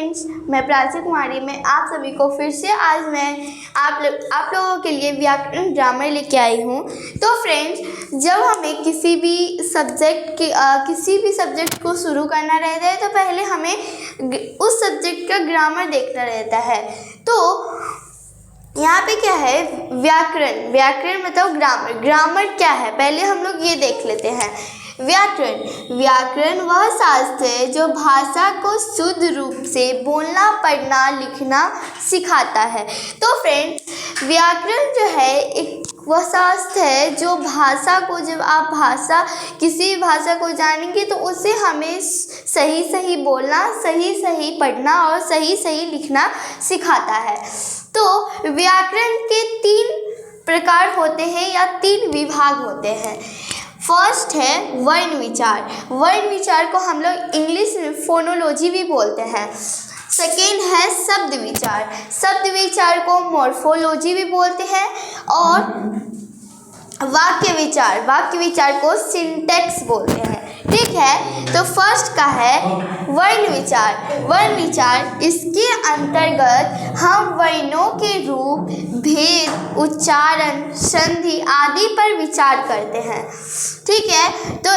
Friends, मैं प्राची कुमारी में आप सभी को फिर से आज मैं आप लोगों के लिए व्याकरण ग्रामर लेके आई हूँ। तो फ्रेंड्स, जब हमें किसी भी सब्जेक्ट को शुरू करना रहता है तो पहले हमें उस सब्जेक्ट का ग्रामर देखना रहता है। तो यहाँ पे क्या है, व्याकरण मतलब ग्रामर क्या है, पहले हम लोग ये देख लेते हैं। व्याकरण वह शास्त्र है जो भाषा को शुद्ध रूप से बोलना, पढ़ना, लिखना सिखाता है। तो फ्रेंड्स, व्याकरण जो है एक वह शास्त्र है जो भाषा को, जब आप किसी भाषा को जानेंगे तो उसे हमें सही बोलना, सही पढ़ना और सही लिखना सिखाता है। तो व्याकरण के 3 प्रकार होते हैं या 3 विभाग होते हैं। फर्स्ट है वर्ण विचार को हम लोग इंग्लिश में फोनोलॉजी भी बोलते हैं। सेकेंड है शब्द विचार को मॉर्फोलॉजी भी बोलते हैं। और वाक्य विचार को सिंटैक्स बोलते हैं। ठीक है, तो फर्स्ट का है वर्ण विचार। इसके अंतर्गत हम वर्णों के रूप, भेद, उच्चारण, संधि आदि पर विचार करते हैं। ठीक है, तो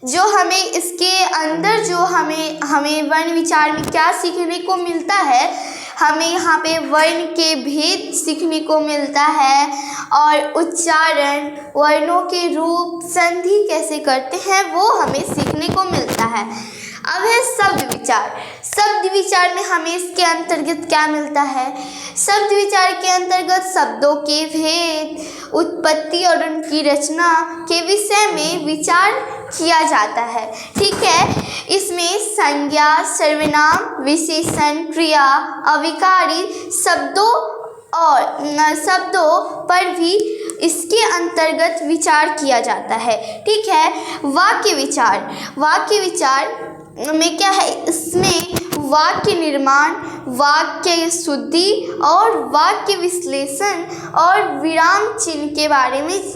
जो हमें इसके अंदर जो हमें वर्ण विचार में क्या सीखने को मिलता है, हमें यहाँ पे वर्ण के भेद सीखने को मिलता है और उच्चारण, वर्णों के रूप, संधि कैसे करते हैं वो हमें सीखने को मिलता है। अब है शब्द विचार में हमें इसके अंतर्गत क्या मिलता है। शब्द विचार के अंतर्गत शब्दों के भेद, उत्पत्ति और उनकी रचना के विषय में विचार किया जाता है। ठीक है, इसमें संज्ञा, सर्वनाम, विशेषण, क्रिया, अविकारी शब्दों पर भी इसके अंतर्गत विचार किया जाता है। ठीक है, वाक्य विचार में क्या है, इसमें वाक्य निर्माण, वाक्य शुद्धि और वाक्य विश्लेषण और विराम चिन्ह के बारे में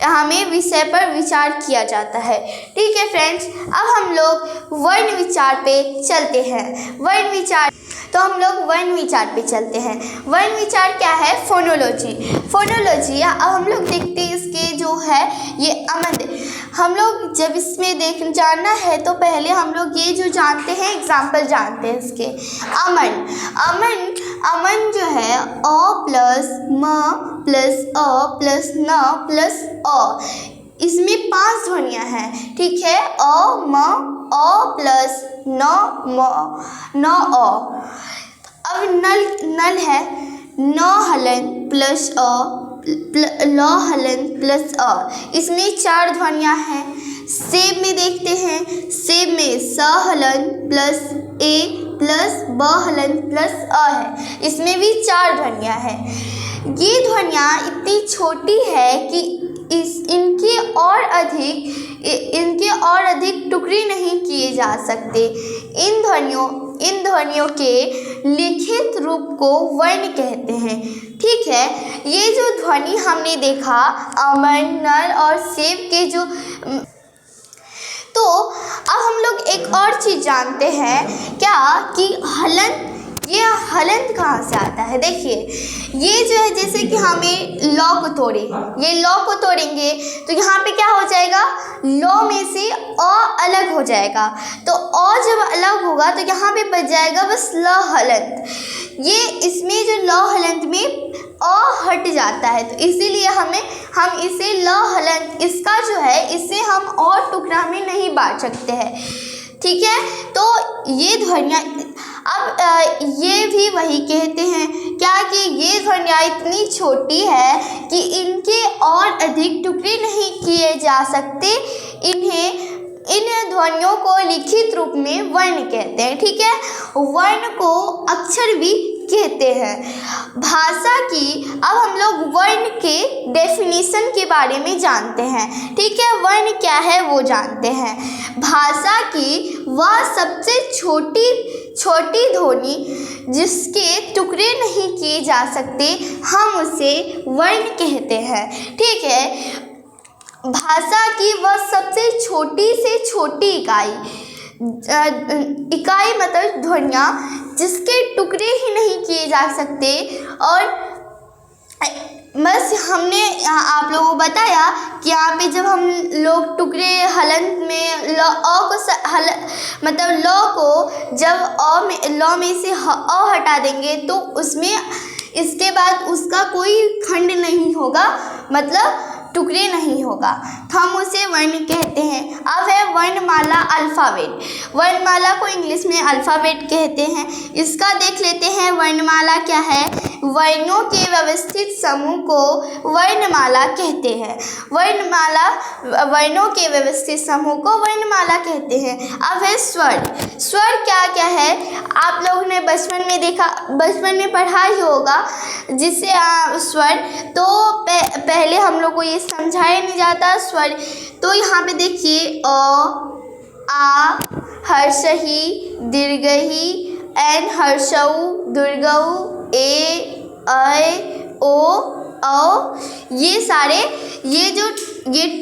हमें विषय पर विचार किया जाता है। ठीक है फ्रेंड्स, अब हम लोग वर्ण विचार पे चलते हैं। वर्ण विचार क्या है, फोनोलॉजी। अब हम लोग देखते हैं इसके जो है ये अमन। हम लोग जब इसमें जानना है तो पहले हम लोग ये जो जानते हैं, एग्जाम्पल जानते हैं इसके। अमन जो है अ प्लस म प्लस अ प्लस न प्लस अ, इसमें 5 ध्वनियाँ हैं। ठीक है, अ म अ प्लस न म न अ। अब नल है न हलन प्लस अ ल हलन प्लस अ, इसमें 4 ध्वनियाँ हैं। सेब में देखते हैं, सेब में स हलन प्लस ए प्लस ब हलन प्लस अ है, इसमें भी 4 ध्वनियाँ हैं। ये ध्वनियाँ इतनी छोटी है कि इनके और अधिक टुकड़े नहीं किए जा सकते। इन ध्वनियों के लिखित रूप को वर्ण कहते हैं। ठीक है, ये जो ध्वनि हमने देखा अमन, नल और सेब के जो, तो अब हम लोग एक और चीज़ जानते हैं क्या कि हलन, ये हलंत कहाँ से आता है। देखिए, ये जो है जैसे कि हमें लौ को तोड़ेंगे तो यहाँ पे क्या हो जाएगा, लौ में से अ अलग हो जाएगा। तो अ जब अलग होगा तो यहाँ पे बच जाएगा बस ल हलंत। ये इसमें जो ल हलंत में अ हट जाता है, तो इसीलिए हम इसे ल हलंत, इसका जो है इसे हम और टुकड़ा में नहीं बांट सकते हैं। ठीक है, तो ये ध्वनियाँ, अब ये भी वही कहते हैं क्या कि ये ध्वनियाँ इतनी छोटी है कि इनके और अधिक टुकड़े नहीं किए जा सकते। इन ध्वनियों को लिखित रूप में वर्ण कहते हैं। ठीक है, वर्ण को अक्षर भी कहते हैं। भाषा की, अब हम लोग वर्ण के डेफिनेशन के बारे में जानते हैं। ठीक है, वर्ण क्या है वो जानते हैं। भाषा की वह सबसे छोटी ध्वनि जिसके टुकड़े नहीं किए जा सकते, हम उसे वर्ण कहते हैं। ठीक है, भाषा की वह सबसे छोटी से छोटी इकाई मतलब ध्वनियाँ जिसके टुकड़े ही नहीं किए जा सकते। और बस हमने आप लोगों को बताया कि यहाँ पे जब हम लोग टुकड़े हलंत में मतलब ल को जब ल में से अ हटा देंगे तो उसमें इसके बाद उसका कोई खंड नहीं होगा, मतलब टुकड़े नहीं होगा, तो हम उसे वर्ण कहते हैं। अब है वर्णमाला अल्फ़ाबेट। वर्णमाला को इंग्लिश में अल्फ़ाबेट कहते हैं। इसका देख लेते हैं वर्णमाला क्या है। वर्णों के व्यवस्थित समूह को वर्णमाला कहते हैं। वर्णों के व्यवस्थित समूह को वर्णमाला कहते हैं। अब है स्वर। स्वर क्या क्या है आप लोगों ने बचपन में पढ़ा ही होगा, जिससे स्वर तो पहले हम लोग को ये समझाया नहीं जाता स्वर। तो यहाँ पे देखिए अ, आ, हर्षही, दीर्घही, एन, हर्षऊ, दुर्गऊ, ए, ऐ, ओ, औ, ये सारे ये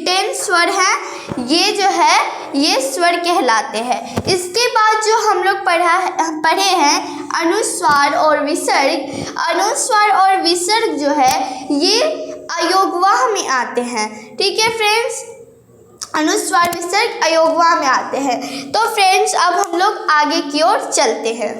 10 स्वर हैं, ये जो है ये स्वर कहलाते हैं। इसके बाद जो हम लोग पढ़े हैं अनुस्वार और विसर्ग। अनुस्वार और विसर्ग जो है ये अयोगवाह में आते हैं। ठीक है फ्रेंड्स, अनुस्वार विसर्ग अयोगवाह में आते हैं। तो फ्रेंड्स अब हम लोग आगे की ओर चलते हैं।